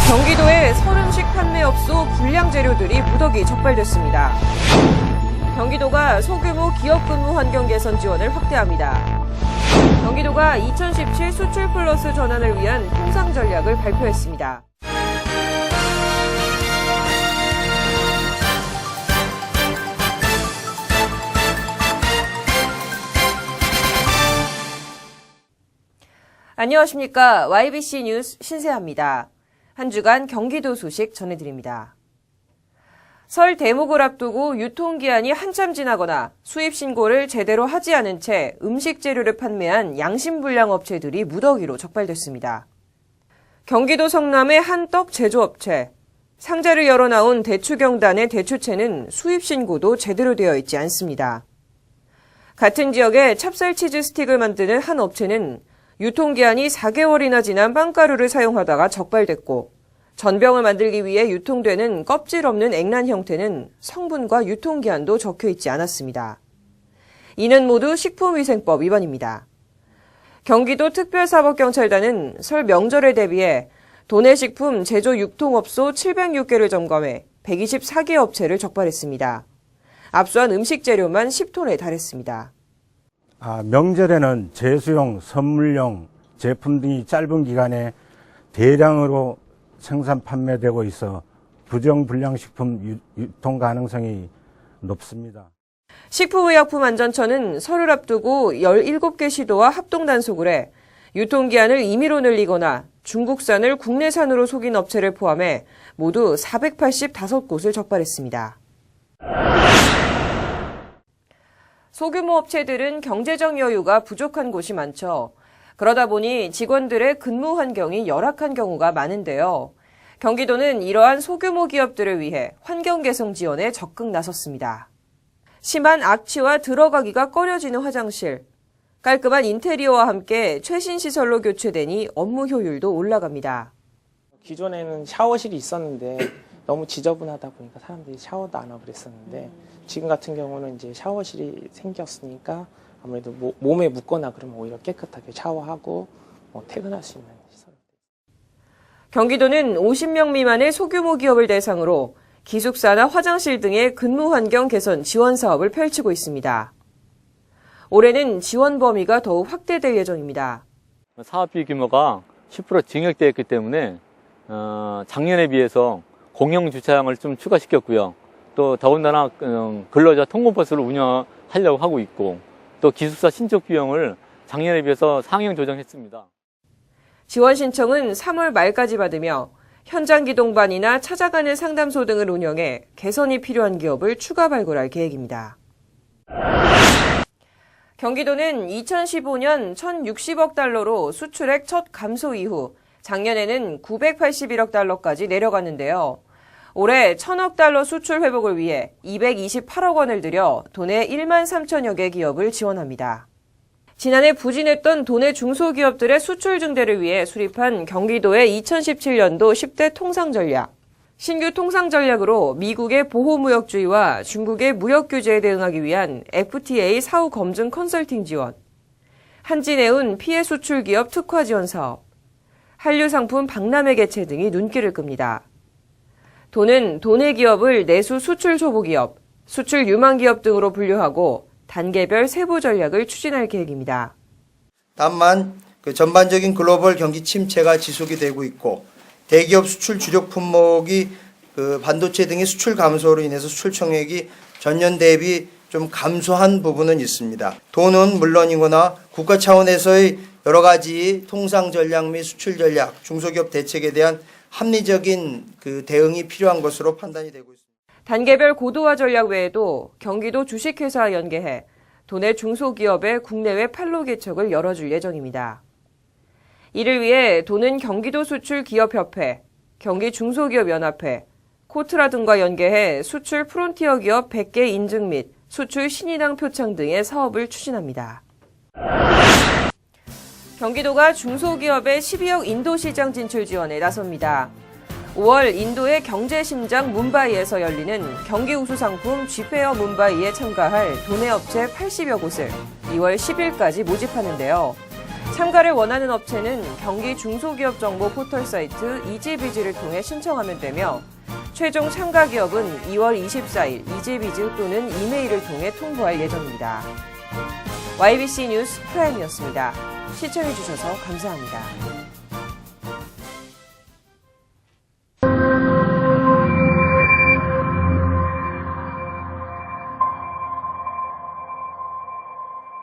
경기도의 설음식 판매업소 불량 재료들이 무더기 적발됐습니다. 경기도가 소규모 기업 근무 환경 개선 지원을 확대합니다. 경기도가 2017 수출 플러스 전환을 위한 통상 전략을 발표했습니다. 안녕하십니까. YBC 뉴스 신세아입니다. 한 주간 경기도 소식 전해드립니다. 설 대목을 앞두고 유통기한이 한참 지나거나 수입 신고를 제대로 하지 않은 채 음식 재료를 판매한 양심불량 업체들이 무더기로 적발됐습니다. 경기도 성남의 한 떡 제조업체, 상자를 열어 나온 대추경단의 대추채는 수입 신고도 제대로 되어 있지 않습니다. 같은 지역의 찹쌀치즈 스틱을 만드는 한 업체는 유통기한이 4개월이나 지난 빵가루를 사용하다가 적발됐고, 전병을 만들기 위해 유통되는 껍질 없는 액란 형태는 성분과 유통기한도 적혀 있지 않았습니다. 이는 모두 식품위생법 위반입니다. 경기도 특별사법경찰단은 설 명절에 대비해 도내식품 제조 유통업소 706개를 점검해 124개 업체를 적발했습니다. 압수한 음식 재료만 10톤에 달했습니다. 명절에는 제수용, 선물용 제품 등이 짧은 기간에 대량으로 생산 판매되고 있어 부정불량식품 유통 가능성이 높습니다. 식품의약품안전처는 설을 앞두고 17개 시도와 합동단속을 해 유통기한을 임의로 늘리거나 중국산을 국내산으로 속인 업체를 포함해 모두 485곳을 적발했습니다. 소규모 업체들은 경제적 여유가 부족한 곳이 많죠. 그러다 보니 직원들의 근무 환경이 열악한 경우가 많은데요. 경기도는 이러한 소규모 기업들을 위해 환경 개선 지원에 적극 나섰습니다. 심한 악취와 들어가기가 꺼려지는 화장실, 깔끔한 인테리어와 함께 최신 시설로 교체되니 업무 효율도 올라갑니다. 기존에는 샤워실이 있었는데 너무 지저분하다 보니까 사람들이 샤워도 안 하고 그랬었는데 지금 같은 경우는 이제 샤워실이 생겼으니까 아무래도 몸에 묻거나 그러면 오히려 깨끗하게 샤워하고 퇴근할 수 있는 시설. 경기도는 50명 미만의 소규모 기업을 대상으로 기숙사나 화장실 등의 근무 환경 개선 지원 사업을 펼치고 있습니다. 올해는 지원 범위가 더욱 확대될 예정입니다. 사업비 규모가 10% 증액되어 있기 때문에 작년에 비해서 공영 주차장을 좀 추가시켰고요. 또 더군다나 근로자 통근버스를 운영하려고 하고 있고, 또 기숙사 신축 비용을 작년에 비해서 상향 조정했습니다. 지원 신청은 3월 말까지 받으며 현장 기동반이나 찾아가는 상담소 등을 운영해 개선이 필요한 기업을 추가 발굴할 계획입니다. 경기도는 2015년 1,060억 달러로 수출액 첫 감소 이후 작년에는 981억 달러까지 내려갔는데요. 올해 1,000억 달러 수출 회복을 위해 228억 원을 들여 도내 1만 3천여 개 기업을 지원합니다. 지난해 부진했던 도내 중소기업들의 수출 증대를 위해 수립한 경기도의 2017년도 10대 통상전략. 신규 통상전략으로 미국의 보호무역주의와 중국의 무역규제에 대응하기 위한 FTA 사후 검증 컨설팅 지원, 한진해운 피해 수출 기업 특화 지원 사업, 한류 상품 박람회 개최 등이 눈길을 끕니다. 도는 도내 기업을 내수 수출 초보기업, 수출 유망 기업 등으로 분류하고 단계별 세부 전략을 추진할 계획입니다. 다만 전반적인 글로벌 경기 침체가 지속이 되고 있고 대기업 수출 주력 품목이 반도체 등의 수출 감소로 인해서 수출 총액이 전년 대비 좀 감소한 부분은 있습니다. 도는 물론이거나 국가 차원에서의 여러 가지 통상 전략 및 수출 전략, 중소기업 대책에 대한 합리적인 대응이 필요한 것으로 판단이 되고 있습니다. 단계별 고도화 전략 외에도 경기도 주식회사와 연계해 도내 중소기업의 국내외 판로 개척을 열어줄 예정입니다. 이를 위해 도는 경기도 수출 기업협회, 경기중소기업연합회, 코트라 등과 연계해 수출 프론티어 기업 100개 인증 및 수출 신인왕 표창 등의 사업을 추진합니다. 경기도가 중소기업의 12억 인도시장 진출 지원에 나섭니다. 5월 인도의 경제심장 뭄바이에서 열리는 경기 우수 상품 G페어 뭄바이에 참가할 도내 업체 80여 곳을 2월 10일까지 모집하는데요. 참가를 원하는 업체는 경기 중소기업 정보 포털 사이트 이지비즈를 통해 신청하면 되며 최종 참가 기업은 2월 24일 이지비즈 또는 이메일을 통해 통보할 예정입니다. YBC 뉴스 프라임이었습니다. 시청해주셔서 감사합니다.